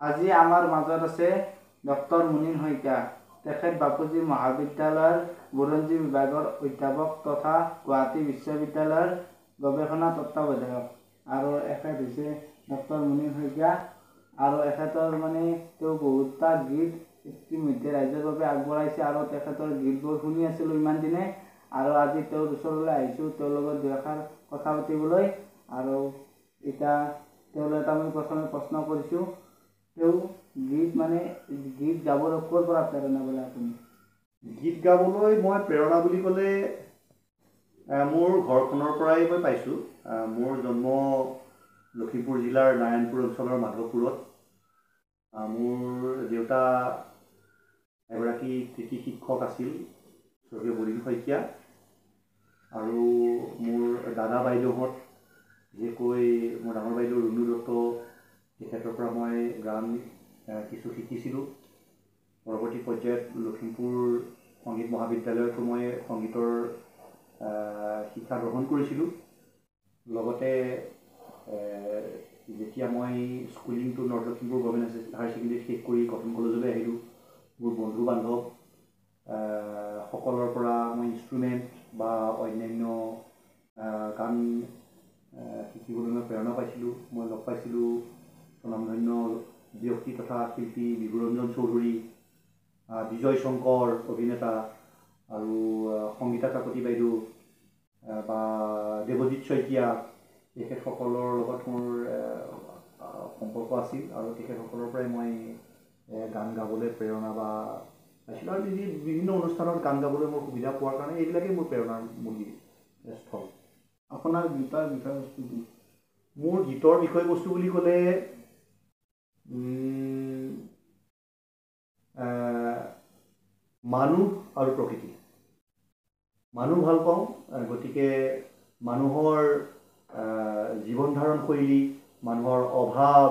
আজি আমাৰ মাজত আছে ডক্টৰ মুনীন শইকীয়া। তেখেত বাপুজী মহাবিদ্যালয়ৰ বুৰঞ্জী বিভাগৰ অধ্যাপক তথা গুৱাহাটী বিশ্ববিদ্যালয়ৰ গৱেষণা তত্ত্বাৱধায়ক। আৰু এখেত হৈছে ডক্টৰ মুনীন শইকীয়া। আৰু এখেতৰ তেওঁ বহুতটা গীত ইতিমধ্যে ৰাইজৰ বাবে আগবঢ়াইছে আৰু তেখেতৰ গীতবোৰ শুনি আছিলোঁ ইমান দিনে। আৰু আজি তেওঁৰ ওচৰলৈ আহিছোঁ তেওঁৰ লগত দুই এষাৰ কথা পাতিবলৈ। আৰু এতিয়া তেওঁলৈ এটা মই প্ৰথমে প্ৰশ্ন কৰিছোঁ, তেওঁ গীত গাবলৈ ক'ৰ পৰা প্ৰেৰণা পালে আপুনি? গীত গাবলৈ মই প্ৰেৰণা বুলি ক'লে মোৰ ঘৰখনৰ পৰাই মই পাইছোঁ। মোৰ জন্ম লখিমপুৰ জিলাৰ নাৰায়ণপুৰ অঞ্চলৰ মাধৱপুৰত। মোৰ দেউতা এগৰাকী কৃতি শিক্ষক আছিল, স্বৰ্গীয় মুনীন শইকীয়া। আৰু মোৰ দাদা বাইদেউহঁত, বিশেষকৈ মোৰ ডাঙৰ বাইদেউ ৰুণু দত্ত, তেখেতৰ পৰা মই গান কিছু শিকিছিলোঁ। পৰৱৰ্তী পৰ্যায়ত লখিমপুৰ সংগীত মহাবিদ্যালয়তো মই সংগীতৰ শিক্ষা গ্ৰহণ কৰিছিলোঁ। লগতে যেতিয়া মই স্কুলিংটো North Lakhimpur government higher secondary শেষ কৰি কটন কলেজলৈ আহিলোঁ, মোৰ বন্ধু বান্ধৱ সকলৰ পৰা মই ইনষ্ট্ৰুমেণ্ট বা অন্যান্য গান শিকিবলৈ মই প্ৰেৰণা পাইছিলোঁ। মই লগ পাইছিলোঁ স্বনামধন্য ব্যক্তি তথা শিল্পী বিভুৰঞ্জন চৌধুৰী, বিজয় শংকৰ অভিনেতা, আৰু সংগীতা কাকতি বাইদেউ বা দেৱজিৎ শইকীয়া, তেখেতসকলৰ লগত মোৰ সম্পৰ্ক আছিল। আৰু তেখেতসকলৰ পৰাই মই গান গাবলৈ প্ৰেৰণা পাইছিলোঁ। আৰু বিভিন্ন অনুষ্ঠানত গান গাবলৈ মোৰ সুবিধা পোৱাৰ কাৰণে এইবিলাকেই মোৰ প্ৰেৰণাৰ মূল স্থল। আপোনাৰ গীতৰ বিষয়বস্তু কি? মোৰ গীতৰ বিষয়বস্তু বুলি ক'লে মানুহ আৰু প্ৰকৃতি। মানুহ ভাল পাওঁ, গতিকে মানুহৰ জীৱন ধাৰণ শৈলী, মানুহৰ অভাৱ,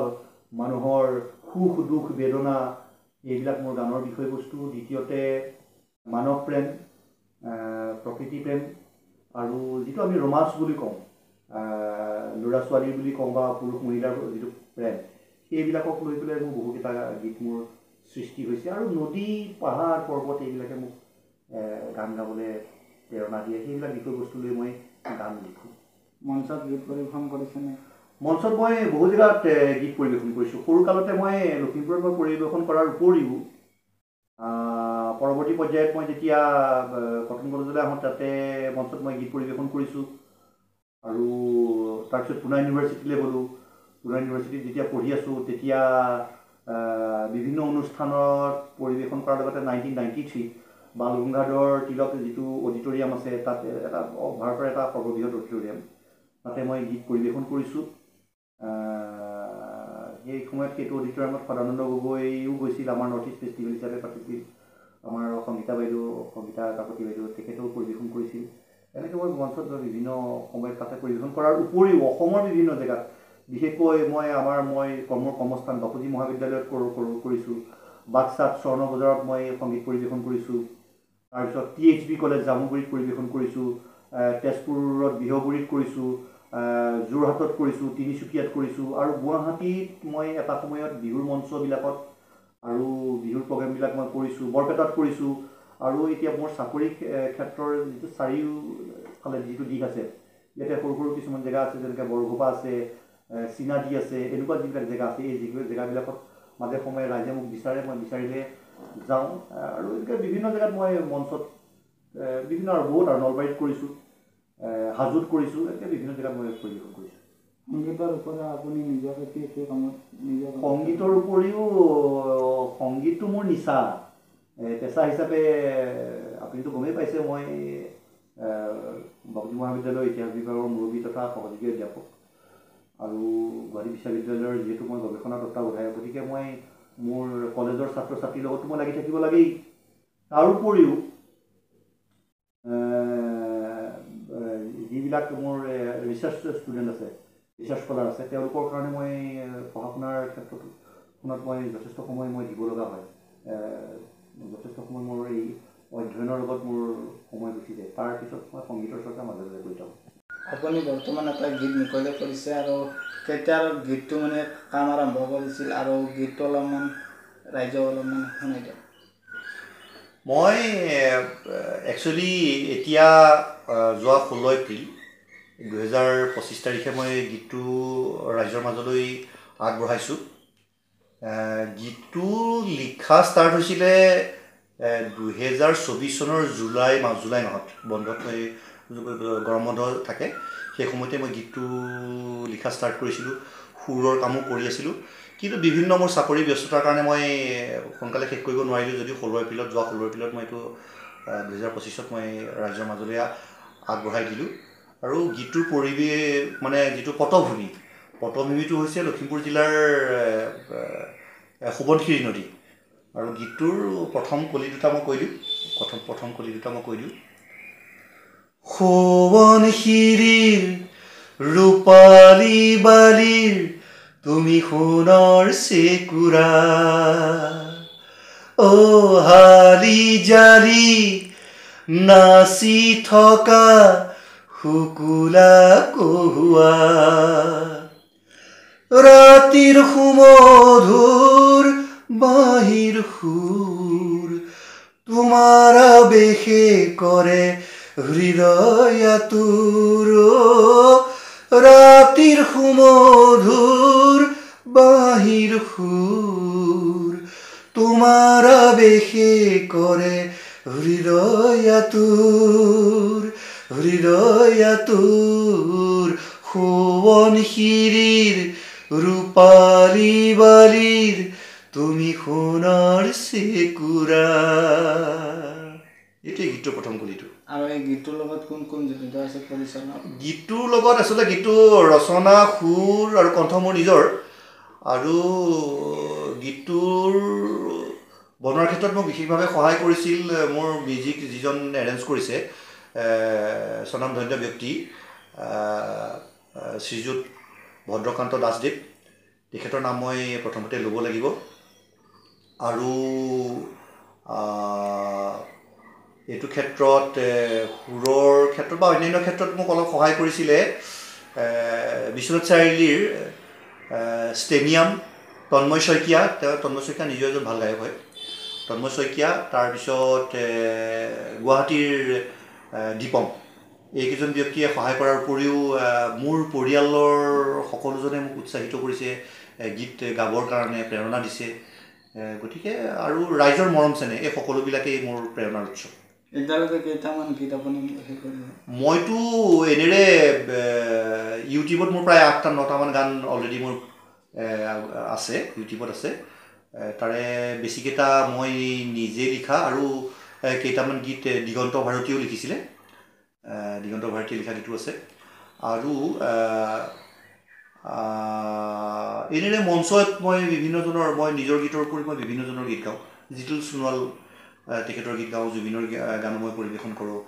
মানুহৰ সুখ দুখ বেদনা, এইবিলাক মোৰ গানৰ বিষয়বস্তু। দ্বিতীয়তে মানৱ প্ৰেম, প্ৰকৃতি প্ৰেম, আৰু যিটো আমি ৰোমাঞ্চ বুলি কওঁ, ল'ৰা ছোৱালী বুলি কওঁ বা পুৰুষ মহিলাৰ যিটো প্ৰেম, সেইবিলাকক লৈ পেলাই মোৰ বহুকেইটা গীত মোৰ সৃষ্টি হৈছে। আৰু নদী পাহাৰ পৰ্বত এইবিলাকে মোক গান গাবলৈ প্ৰেৰণা দিয়ে। সেইবিলাক বিষয়বস্তু লৈ মই গান লিখোঁ। মঞ্চত গীত পৰিৱেশন কৰিছেনে? মঞ্চত মই বহু জেগাত গীত পৰিৱেশন কৰিছোঁ। সৰুকালতে মই লখিমপুৰত মই পৰিৱেশন কৰাৰ উপৰিও পৰৱৰ্তী পৰ্যায়ত মই যেতিয়া কটন কলেজলৈ আহোঁ, তাতে মঞ্চত মই গীত পৰিৱেশন কৰিছোঁ। আৰু তাৰপিছত পুনা ইউনিভাৰ্চিটিলৈ গ'লোঁ। পুনা ইউনিভাৰ্চিটিত যেতিয়া পঢ়ি আছোঁ, তেতিয়া বিভিন্ন অনুষ্ঠানত পৰিৱেশন কৰাৰ লগতে 1993 বাল গংগাধৰ তিলক যিটো অডিটৰিয়াম আছে, তাতে এটা ভাৰতৰ এটা সৰ্ববৃহৎ অডিটৰিয়াম, তাতে মই গীত পৰিৱেশন কৰিছোঁ। সেই সময়ত সেইটো অডিটৰিয়ামত সদানন্দ গগৈও গৈছিল, আমাৰ নৰ্থ ইষ্ট ফেষ্টিভেল হিচাপে পাতিছিল। আমাৰ সংগীতা বাইদেউ, সংগীতা কাকতি বাইদেউ, তেখেতেও পৰিৱেশন কৰিছিল। এনেকৈ মই মঞ্চত বিভিন্ন সময়ত তাতে পৰিৱেশন কৰাৰ উপৰিও অসমৰ বিভিন্ন জেগাত, বিশেষকৈ মই কৰ্মস্থান বাপুজী মহাবিদ্যালয়ত কৰিছোঁ। বাক্সাত স্বৰ্ণ বজাৰত মই সংগীত পৰিৱেশন কৰিছোঁ। তাৰপিছত THB কলেজ জামুগুৰিত পৰিৱেশন কৰিছোঁ। তেজপুৰত বিহগুৰিত কৰিছোঁ। যোৰহাটত কৰিছোঁ, তিনিচুকীয়াত কৰিছোঁ। আৰু গুৱাহাটীত মই এটা সময়ত বিহুৰ মঞ্চবিলাকত আৰু বিহুৰ প্ৰগ্ৰেমবিলাক মই কৰিছোঁ। বৰপেটাত কৰিছোঁ। আৰু এতিয়া মোৰ চাকৰি ক্ষেত্ৰৰ যিটো চাৰিওফালে যিটো দিশ আছে, ইয়াতে সৰু সৰু কিছুমান জেগা আছে, যেনেকৈ বৰঘোপা আছে, চিনাদি আছে, এনেকুৱা যিবিলাক জেগা আছে, এই জেগাবিলাকত মাজে সময়ে ৰাইজে মোক বিচাৰে, মই বিচাৰিলে যাওঁ। আৰু এনেকৈ বিভিন্ন জেগাত মই মঞ্চত বিভিন্ন আৰু বহুত আৰু নলবাৰীত কৰিছোঁ, হাজোত কৰিছোঁ, এনেকৈ বিভিন্ন জেগাত মই পৰিৱেশন কৰিছোঁ। সংগীতৰ উপৰিও আপুনি নিজকে কি কামত সংগীতৰ উপৰিও সংগীতটো মোৰ নিচা, পেচা হিচাপে আপুনিতো গমেই পাইছে, মই বাপুজী মহাবিদ্যালয়ৰ ইতিহাস বিভাগৰ মুৰব্বী তথা সহযোগী অধ্যাপক। আৰু গুৱাহাটী বিশ্ববিদ্যালয়ৰ যিহেতু মই গৱেষণা তত্ত্বাৱধায়ক, গতিকে মই মোৰ কলেজৰ ছাত্ৰ ছাত্ৰীৰ লগতো মই লাগি থাকিব লাগেই। তাৰ উপৰিও যিবিলাক মোৰ ৰিচাৰ্চ ষ্টুডেণ্ট আছে, ৰিচাৰ্চ স্কলাৰ আছে, তেওঁলোকৰ কাৰণে মই পঢ়া শুনাৰ ক্ষেত্ৰতো মই যথেষ্ট সময় মই দিব লগা হয়। যথেষ্ট সময় মোৰ এই অধ্যয়নৰ লগত মোৰ সময় গুচি যায়। তাৰপিছত মই সংগীতৰ চৰ্চা মাজে মাজে কৰি থাকোঁ। আপুনি বৰ্তমান এটা গীত মুকলি কৰিছে আৰু কেতিয়াৰ গীতটো মানে কাম আৰম্ভ কৰিছিল আৰু গীতটো অলপমান ৰাইজক অলপমান শুনাই দিয়ক। মই একচুৱেলি এতিয়া যোৱা 16 এপ্ৰিল 2025 তাৰিখে মই গীতটো ৰাইজৰ মাজলৈ আগবঢ়াইছোঁ। গীতটো লিখা ষ্টাৰ্ট হৈছিলে 2024 চনৰ জুলাই মাহত বন্ধত গৰম বন্ধ থাকে, সেই সময়তে মই গীতটো লিখা ষ্টাৰ্ট কৰিছিলোঁ। সুৰৰ কামো কৰি আছিলোঁ, কিন্তু বিভিন্ন মোৰ চাকৰি ব্যস্ততাৰ কাৰণে মই সোনকালে শেষ কৰিব নোৱাৰিলোঁ। যদিও 16 এপ্ৰিলত মই এইটো 2025 মই ৰাইজৰ মাজলৈ আগবঢ়াই দিলোঁ। আৰু গীতটোৰ মানে যিটো পটভূমিটো হৈছে লখিমপুৰ জিলাৰ সোৱণশিৰি নদী। আৰু গীতটোৰ প্ৰথম কলি দুটা মই কৈ দিওঁ। সোৱণশিৰিৰ ৰূপালী বালিৰ তুমি সোণৰ চেকুৰা, অ হালি জালি নাচি থকা শুকুলা কহুৱা, ৰাতিৰ সুমধুৰ বাহিৰ সুৰ তোমাৰ আবেশে কৰে হৃদয় আতুৰ, ৰাতিৰ সুমধুৰ বাহিৰ সুৰ তোমাৰ আবেশে কৰে হৃদয় আতুৰ, সোৱণশিৰিৰ ৰূপালী বালিৰ তুমি সোণৰ চেকুৰা। এইটোৱে গীতটোৰ প্ৰথম কলিটো। আৰু এই গীতটোৰ লগত কোন কোন জড়িত আছে পৰিচালক? গীতটোৰ লগত আচলতে গীতটো ৰচনা, সুৰ আৰু কণ্ঠ মোৰ নিজৰ। আৰু গীতটোৰ বনোৱাৰ ক্ষেত্ৰত মোক বিশেষভাৱে সহায় কৰিছিল মোৰ মিউজিক যিজন এৰেঞ্জ কৰিছে, স্বনামধন্য ব্যক্তি শ্ৰীযুত ভদ্ৰকান্ত দাসদেৱ, তেখেতৰ নাম মই প্ৰথমতে ল'ব লাগিব। আৰু এইটো ক্ষেত্ৰত সুৰৰ ক্ষেত্ৰত বা অন্যান্য ক্ষেত্ৰত মোক অলপ সহায় কৰিছিলে বিশ্বনাথ চাৰিআলিৰ ষ্টেমিয়াম তন্ময় শইকীয়া। তন্ময় শইকীয়া নিজে এজন ভাল গায়ক হয়। তন্ময় শইকীয়া, তাৰপিছত গুৱাহাটীৰ দীপম, এইকেইজন ব্যক্তিয়ে সহায় কৰাৰ উপৰিও মোৰ পৰিয়ালৰ সকলোজনে মোক উৎসাহিত কৰিছে, গীত গাবৰ কাৰণে প্ৰেৰণা দিছে। গতিকে আৰু ৰাইজৰ মৰম চেনেহ, এই সকলোবিলাকেই মোৰ প্ৰেৰণাৰ উৎস। এতিয়ালৈকে কেইটামান গীত আপুনি হেৰি কৰিছে? মইতো এনেৰে ইউটিউবত মোৰ প্ৰায় 8-9টামান গান অলৰেডি মোৰ আছে, ইউটিউবত আছে। তাৰে বেছিকেইটা মই নিজে লিখা, আৰু কেইটামান গীত দিগন্ত ভাৰতীয়েও লিখিছিলে, দিগন্ত ভাৰতীয়ে লিখা গীতো আছে। আৰু এনেৰে মঞ্চত মই নিজৰ গীতৰ উপৰি মই বিভিন্নজনৰ গীত গাওঁ। জিতুল সোণোৱাল তেখেতৰ গীত গাওঁ, জুবিনৰ গানো মই পৰিৱেশন কৰোঁ,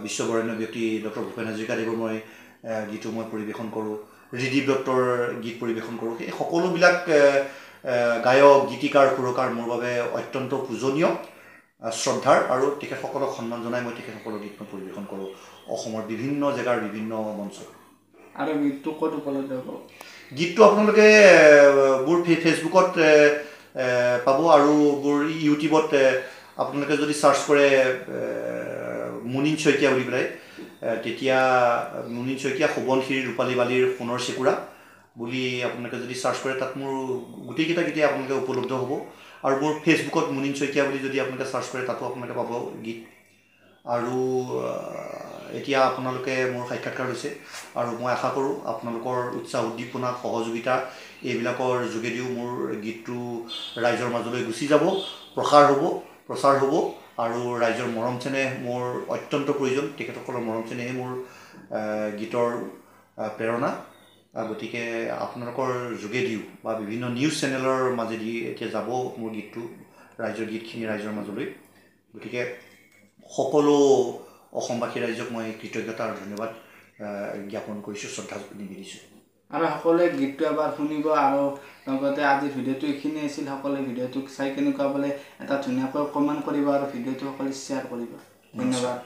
বিশ্ববৰেণ্য ব্যক্তি ডক্টৰ ভূপেন হাজৰিকাদেৱৰ গীতো মই পৰিৱেশন কৰোঁ, ঋদীপ দত্তৰ গীত পৰিৱেশন কৰোঁ। সেই সকলোবিলাক গায়ক, গীতিকাৰ, সুৰকাৰ মোৰ বাবে অত্যন্ত পূজনীয়, শ্ৰদ্ধাৰ, আৰু তেখেতসকলক সন্মান জনাই মই তেখেতসকলৰ গীত মই পৰিৱেশন কৰোঁ অসমৰ বিভিন্ন জেগাৰ বিভিন্ন মঞ্চত। আৰু গীতটো ক'ত উপলব্ধ হ'ব? গীতটো আপোনালোকে মোৰ ফেচবুকত পাব, আৰু মোৰ ইউটিউবত আপোনালোকে যদি চাৰ্চ কৰে মুনীন শইকীয়া বুলি পেলাই, তেতিয়া মুনীন শইকীয়া সোৱণশিৰিৰ ৰূপালী বালিৰ সোণৰ চেকুৰা বুলি আপোনালোকে যদি চাৰ্চ কৰে, তাত মোৰ গোটেইকেইটা গীতেই আপোনালোকে উপলব্ধ হ'ব। আৰু মোৰ ফেচবুকত মুনীন শইকীয়া বুলি যদি আপোনালোকে চাৰ্চ কৰে, তাতো আপোনালোকে পাব গীত। আৰু এতিয়া আপোনালোকে মোৰ সাক্ষাৎকাৰ হৈছে, আৰু মই আশা কৰোঁ আপোনালোকৰ উৎসাহ, উদ্দীপনা, সহযোগিতা এইবিলাকৰ যোগেদিও মোৰ গীতটো ৰাইজৰ মাজলৈ গুচি যাব, প্ৰচাৰ হ'ব, আৰু ৰাইজৰ মৰম চেনেহ মোৰ অত্যন্ত প্ৰয়োজন। তেখেতসকলৰ মৰম চেনেহে মোৰ গীতৰ প্ৰেৰণা। গতিকে আপোনালোকৰ যোগেদিও বা বিভিন্ন নিউজ চেনেলৰ মাজেদি এতিয়া যাব মোৰ গীতটো, ৰাইজৰ গীতখিনি ৰাইজৰ মাজলৈ। গতিকে সকলো অসমবাসী ৰাইজক মই কৃতজ্ঞতা আৰু ধন্যবাদ জ্ঞাপন কৰিছোঁ, শ্ৰদ্ধা নিবেদিছোঁ। আৰু সকলোৱে গীতটো এবাৰ শুনিব, আৰু লগতে আজিৰ ভিডিঅ'টো এইখিনি আছিল। সকলোৱে ভিডিঅ'টোক চাই কেনেকুৱা বোলে এটা ধুনীয়াকৈ কমেণ্ট কৰিব, আৰু ভিডিঅ'টো সকলোৱে শ্বেয়াৰ কৰিব। ধন্যবাদ।